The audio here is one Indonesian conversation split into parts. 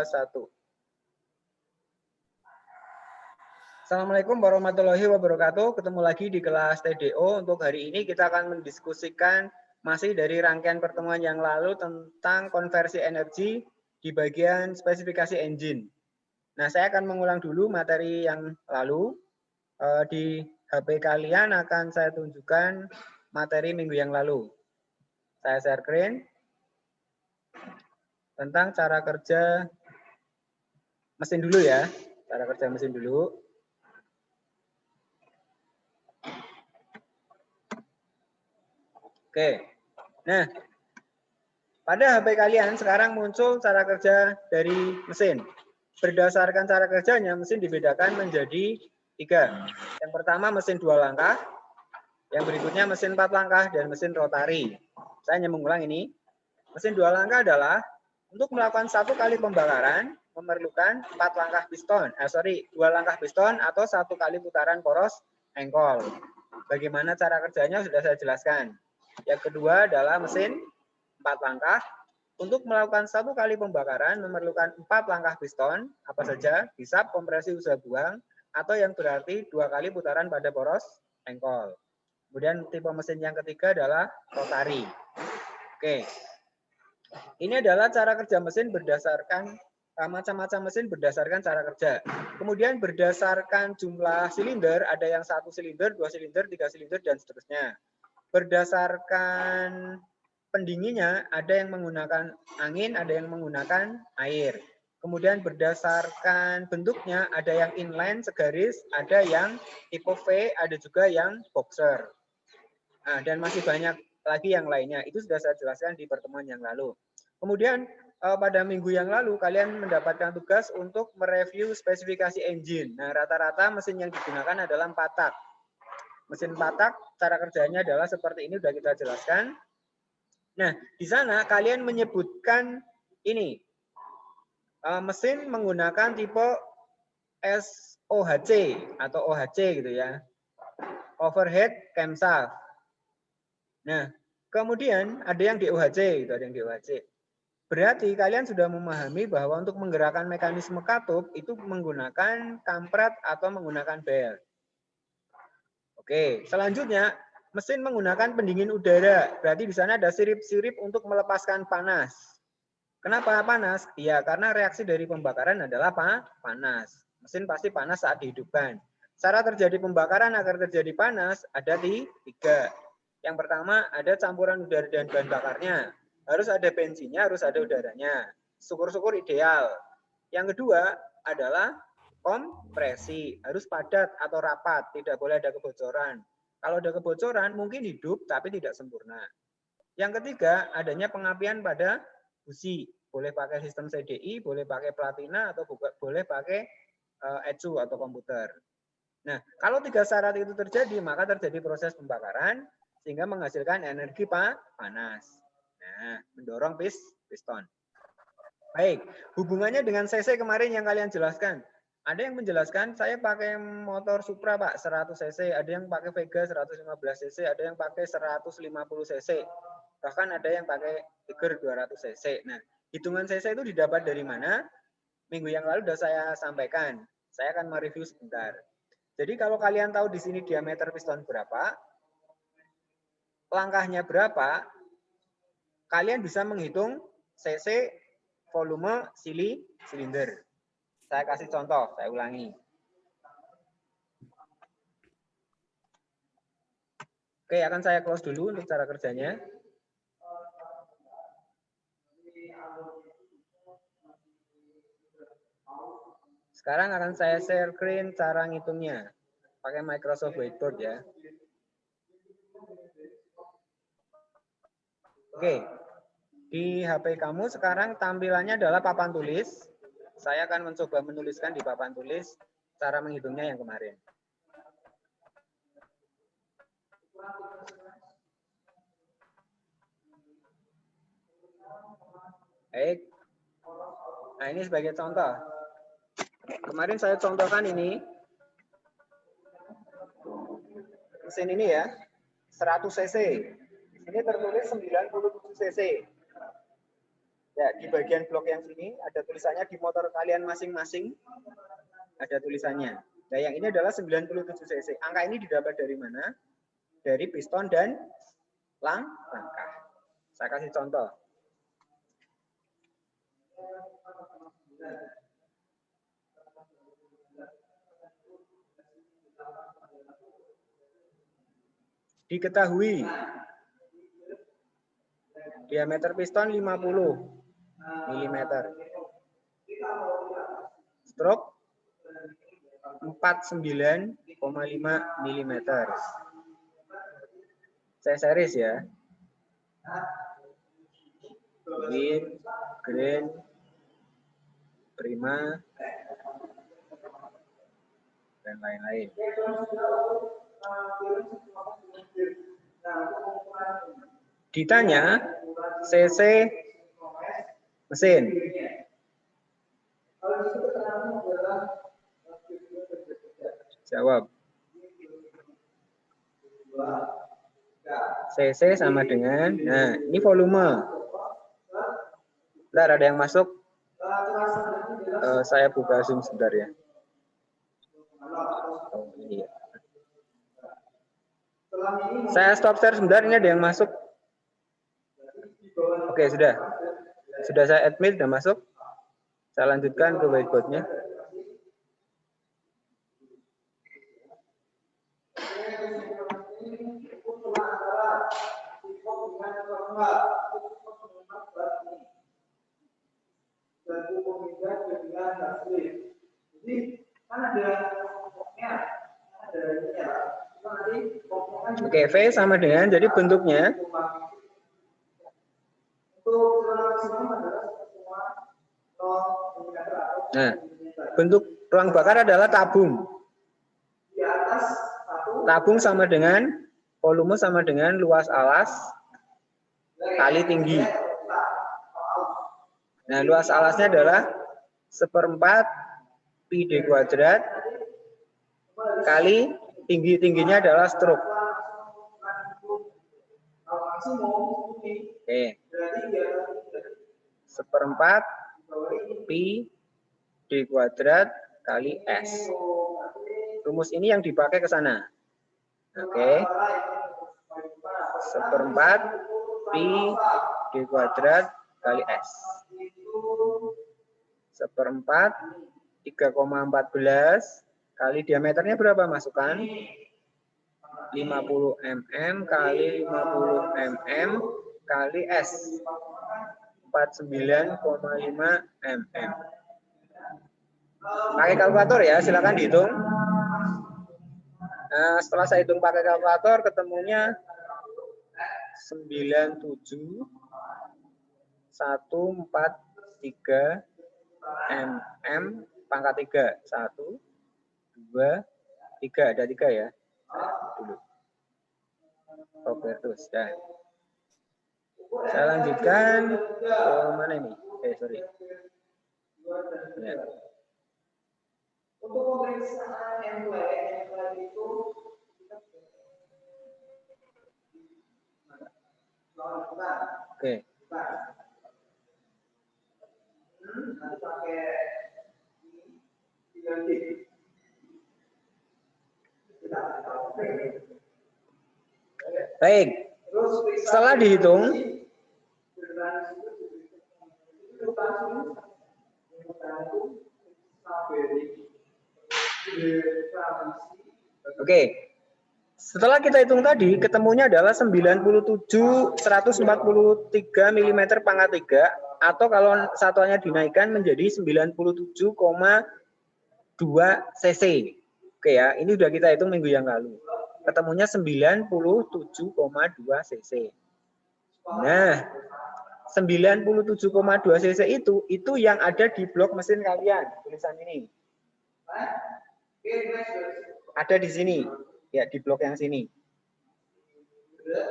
1. Assalamualaikum warahmatullahi wabarakatuh. Ketemu lagi di kelas TDO. Untuk hari ini kita akan mendiskusikan masih dari rangkaian pertemuan yang lalu tentang konversi energi di bagian spesifikasi engine. Nah, saya akan mengulang dulu materi yang lalu. Di HP kalian akan saya tunjukkan materi minggu yang lalu. Saya share screen tentang cara kerja mesin dulu ya. Cara kerja mesin dulu. Oke, nah pada HP kalian sekarang muncul cara kerja dari mesin. Berdasarkan cara kerjanya, mesin dibedakan menjadi 3. Yang pertama mesin 2 langkah, yang berikutnya mesin 4 langkah, dan mesin rotari. Saya hanya mengulang ini. Mesin 2 langkah adalah untuk melakukan 1 kali pembakaran memerlukan 4 langkah piston. 2 langkah piston atau 1 kali putaran poros engkol. Bagaimana cara kerjanya sudah saya jelaskan. Yang kedua adalah mesin 4 langkah. Untuk melakukan 1 kali pembakaran memerlukan 4 langkah piston, apa saja, hisap, kompresi, usaha buang, atau yang berarti 2 kali putaran pada poros engkol. Kemudian tipe mesin yang ketiga adalah rotari. Oke, ini adalah cara kerja mesin berdasarkan macam-macam mesin berdasarkan cara kerja. Kemudian berdasarkan jumlah silinder, ada yang 1 silinder, 2 silinder, 3 silinder, dan seterusnya. Berdasarkan pendinginnya, ada yang menggunakan angin, ada yang menggunakan air. Kemudian berdasarkan bentuknya, ada yang inline segaris, ada yang tipe V, ada juga yang boxer. Nah, dan masih banyak lagi yang lainnya. Itu sudah saya jelaskan di pertemuan yang lalu. Kemudian pada minggu yang lalu kalian mendapatkan tugas untuk mereview spesifikasi engine. Nah, rata-rata mesin yang digunakan adalah 4 tak. Mesin 4 tak, cara kerjanya adalah seperti ini, sudah kita jelaskan. Nah, di sana kalian menyebutkan ini, mesin menggunakan tipe SOHC atau OHC gitu ya, overhead camshaft. Nah, kemudian ada yang DOHC, gitu, ada yang DOHC. Berarti kalian sudah memahami bahwa untuk menggerakkan mekanisme katup itu menggunakan kampret atau menggunakan bel. Oke, selanjutnya mesin menggunakan pendingin udara. Berarti di sana ada sirip-sirip untuk melepaskan panas. Kenapa panas? Ya, karena reaksi dari pembakaran adalah panas. Mesin pasti panas saat dihidupkan. Cara terjadi pembakaran agar terjadi panas ada 3. Yang pertama ada campuran udara dan bahan bakarnya. Harus ada bensinnya, harus ada udaranya. Syukur-syukur ideal. Yang kedua adalah kompresi, harus padat atau rapat, tidak boleh ada kebocoran. Kalau ada kebocoran mungkin hidup tapi tidak sempurna. Yang ketiga adanya pengapian pada busi, boleh pakai sistem CDI, boleh pakai platina, atau boleh pakai ECU atau komputer. Nah, kalau 3 syarat itu terjadi maka terjadi proses pembakaran sehingga menghasilkan energi panas. Nah, mendorong piston. Baik, hubungannya dengan CC kemarin yang kalian jelaskan. Ada yang menjelaskan saya pakai motor Supra Pak 100 cc, ada yang pakai Vega 115 cc, ada yang pakai 150 cc. Bahkan ada yang pakai Tiger 200 cc. Nah, hitungan cc itu didapat dari mana? Minggu yang lalu sudah saya sampaikan. Saya akan mereview sebentar. Jadi kalau kalian tahu di sini diameter piston berapa, langkahnya berapa, kalian bisa menghitung cc volume silinder. Saya kasih contoh, saya ulangi. Oke, akan saya close dulu untuk cara kerjanya. Sekarang akan saya share screen cara ngitungnya. Pakai Microsoft Whiteboard ya. Oke, di HP kamu sekarang tampilannya adalah papan tulis. Saya akan mencoba menuliskan di papan tulis cara menghitungnya yang kemarin. Baik. Nah, ini sebagai contoh. Kemarin saya contohkan ini. Mesin ini ya, 100 cc. Ini tertulis 97 cc. Ya, di bagian blok yang sini ada tulisannya di motor kalian masing-masing. Ada tulisannya. Nah, yang ini adalah 97 cc. Angka ini didapat dari mana? Dari piston dan langkah. Saya kasih contoh. Diketahui diameter piston 50 mm. Stroke 49,5 mm. Saya series ya. Win, Green, Prima, dan lain-lain. Ditanya cc mesin. Jawab. cc sama dengan, nah ini volume. Bentar, ada yang masuk. Saya buka Zoom sebentar ya. Oh, iya. Saya stop share sebentar, ini ada yang masuk. Oke, sudah. Sudah saya admit, sudah masuk. Saya lanjutkan ke whiteboard-nya. Oke, V sama dengan, jadi bentuknya nah, bentuk ruang bakar adalah tabung. Tabung sama dengan volume sama dengan luas alas kali tinggi. Nah, luas alasnya adalah 1/4 pi d kuadrat kali tingginya adalah stroke. Oke. 1/4 pi d kuadrat kali S. Rumus ini yang dipakai ke sana. Oke. 1/4 pi d kuadrat kali S. 1/4 3,14 kali diameternya berapa? Masukkan 50 mm kali 50 mm kali S. 49,5 mm. Pakai kalkulator ya, silakan dihitung. Nah, setelah saya hitung pakai kalkulator, ketemunya 97,143 mm pangkat 3. 1, 2, 3. Ada 3 ya. Dulu. Robertus. Dah. Saya lanjutkan ke mana ini? Sorry. Ya. Untuk pemeriksaan yang lain itu oke. Nanti pakai baik. Setelah dihitung oke. Setelah kita hitung tadi, ketemunya adalah 143 mm pangkat 3, atau kalau satuannya dinaikkan menjadi 97,2 cc. Oke ya, ini sudah kita hitung minggu yang lalu. Ketemunya 97,2 cc. Nah, 97,2 cc itu yang ada di blok mesin kalian, tulisan ini. Ada di sini. Ya, di blok yang sini.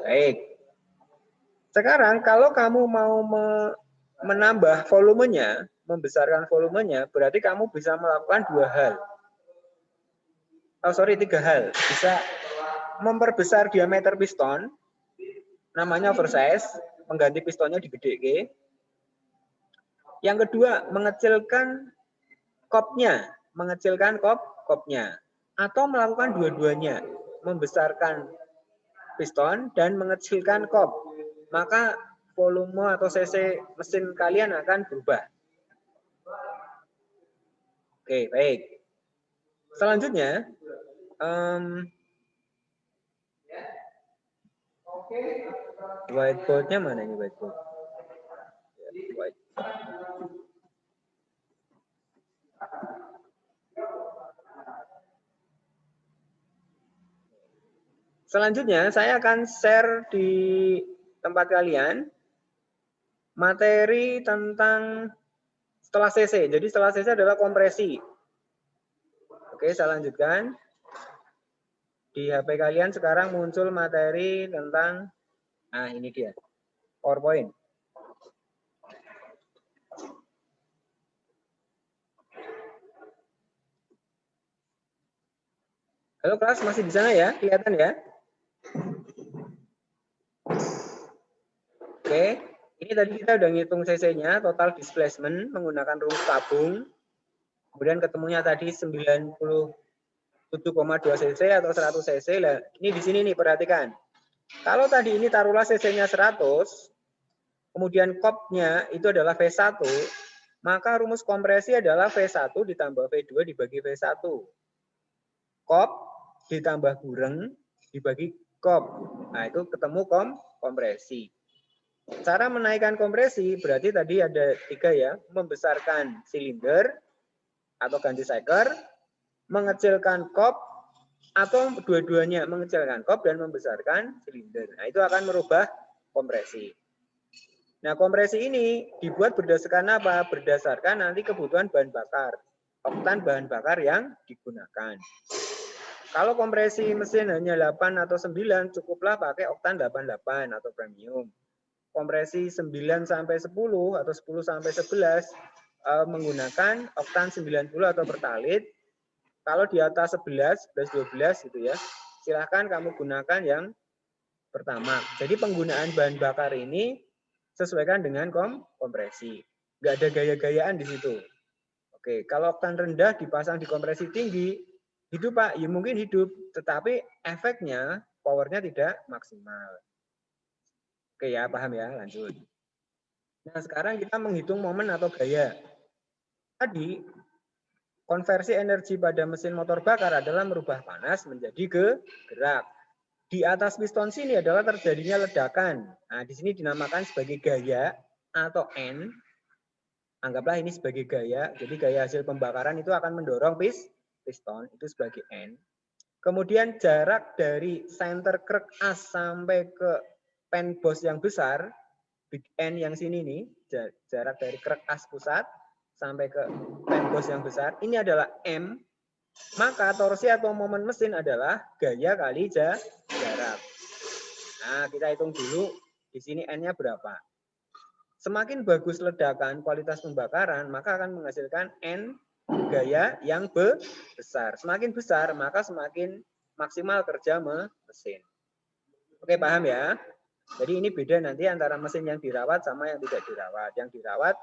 Baik. Sekarang kalau kamu mau menambah volumenya, membesarkan volumenya, berarti kamu bisa melakukan 2 hal. 3 hal. Bisa memperbesar diameter piston, namanya oversize, mengganti pistonnya digede. Yang kedua, mengecilkan kopnya, kopnya, atau melakukan dua-duanya, membesarkan piston dan mengecilkan kop, maka volume atau cc mesin kalian akan berubah. Oke, baik. Selanjutnya, whiteboard-nya mana ini whiteboard? Selanjutnya, saya akan share di tempat kalian materi tentang setelah CC. Jadi setelah CC adalah kompresi. Oke, saya lanjutkan. Di HP kalian sekarang muncul materi tentang, nah ini dia, PowerPoint. Halo kelas, masih di sana ya? Kelihatan ya? Oke, ini tadi kita udah ngitung CC-nya, total displacement menggunakan rumus tabung. Kemudian ketemunya tadi 97,2 cc atau 100 cc. Lah, ini di sini nih perhatikan. Kalau tadi ini taruhlah cc-nya 100, kemudian kopnya itu adalah V1, maka rumus kompresi adalah V1 ditambah V2 dibagi V1. Kop ditambah gureng dibagi kop. Nah, itu ketemu kompresi. Cara menaikkan kompresi berarti tadi ada 3 ya, membesarkan silinder atau ganti cycle, mengecilkan kop, atau dua-duanya, mengecilkan kop dan membesarkan silinder. Nah, itu akan merubah kompresi. Nah, kompresi ini dibuat berdasarkan apa? Berdasarkan nanti kebutuhan bahan bakar, oktan bahan bakar yang digunakan. Kalau kompresi mesin hanya 8 atau 9, cukuplah pakai oktan 88 atau premium. Kompresi 9 sampai 10 atau 10 sampai 11 menggunakan oktan 90 atau pertalit. Kalau di atas 11, 12 gitu ya, silahkan kamu gunakan yang pertama. Jadi penggunaan bahan bakar ini sesuaikan dengan kompresi. Nggak ada gaya-gayaan di situ. Oke, kalau oktan rendah dipasang di kompresi tinggi, hidup Pak, ya mungkin hidup, tetapi efeknya, powernya tidak maksimal. Oke ya, paham ya, lanjut. Nah, sekarang kita menghitung momen atau gaya. Tadi, konversi energi pada mesin motor bakar adalah merubah panas menjadi gerak. Di atas piston sini adalah terjadinya ledakan. Nah, di sini dinamakan sebagai gaya atau N. Anggaplah ini sebagai gaya. Jadi gaya hasil pembakaran itu akan mendorong piston, itu sebagai N. Kemudian jarak dari center krek as sampai ke pen bos yang besar, big N yang sini nih, jarak dari krek as pusat sampai ke pen bos yang besar, ini adalah M. Maka torsi atau momen mesin adalah gaya kali jarak. Nah, kita hitung dulu di sini N-nya berapa. Semakin bagus ledakan kualitas pembakaran, maka akan menghasilkan N gaya yang besar. Semakin besar, maka semakin maksimal kerja mesin. Oke, paham ya? Jadi ini beda nanti antara mesin yang dirawat sama yang tidak dirawat. Yang dirawat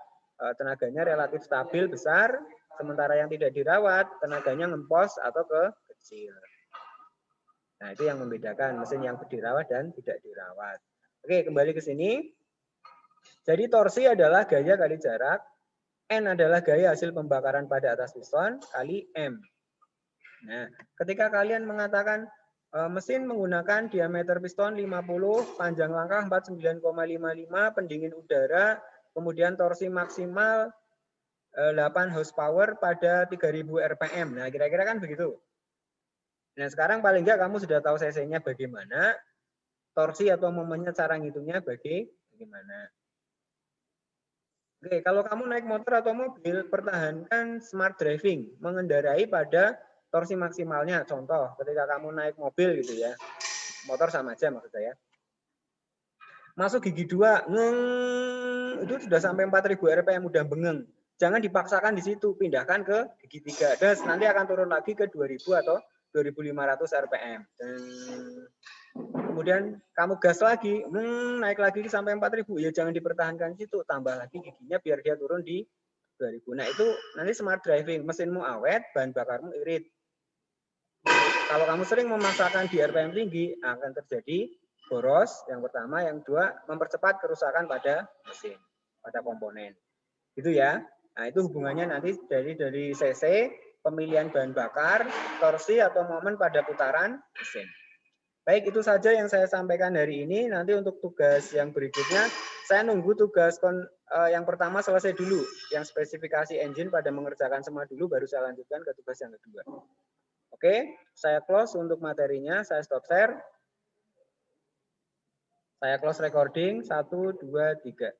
tenaganya relatif stabil, besar. Sementara yang tidak dirawat, tenaganya ngempos atau kecil. Nah, itu yang membedakan mesin yang dirawat dan tidak dirawat. Oke, kembali ke sini. Jadi torsi adalah gaya kali jarak, N adalah gaya hasil pembakaran pada atas piston kali M. Nah, ketika kalian mengatakan mesin menggunakan diameter piston 50, panjang langkah 49,55, pendingin udara, kemudian torsi maksimal 8 horsepower pada 3000 rpm. Nah, kira-kira kan begitu. Nah, sekarang paling enggak kamu sudah tahu cc-nya bagaimana, torsi atau momennya cara ngitungnya bagaimana. Oke, kalau kamu naik motor atau mobil, pertahankan smart driving, mengendarai pada torsi maksimalnya. Contoh, ketika kamu naik mobil gitu ya, motor sama aja maksud saya. Masuk gigi 2, itu sudah sampai 4000 rpm, udah bengeng. Jangan dipaksakan di situ, pindahkan ke gigi 3. Dan nanti akan turun lagi ke 2000 atau 2500 rpm. kemudian kamu gas lagi, naik lagi sampai 4.000, ya jangan dipertahankan situ, tambah lagi giginya biar dia turun di 2.000. Nah itu nanti smart driving, mesinmu awet, bahan bakarmu irit. Kalau kamu sering memaksakan di RPM tinggi, akan terjadi boros, yang pertama, yang kedua, mempercepat kerusakan pada mesin, pada komponen. Gitu ya. Nah itu hubungannya nanti dari CC, pemilihan bahan bakar, torsi atau momen pada putaran mesin. Baik, itu saja yang saya sampaikan hari ini. Nanti untuk tugas yang berikutnya, saya nunggu tugas yang pertama selesai dulu. Yang spesifikasi engine pada mengerjakan semua dulu, baru saya lanjutkan ke tugas yang kedua. Oke, saya close untuk materinya. Saya stop share. Saya close recording. 1, 2, 3.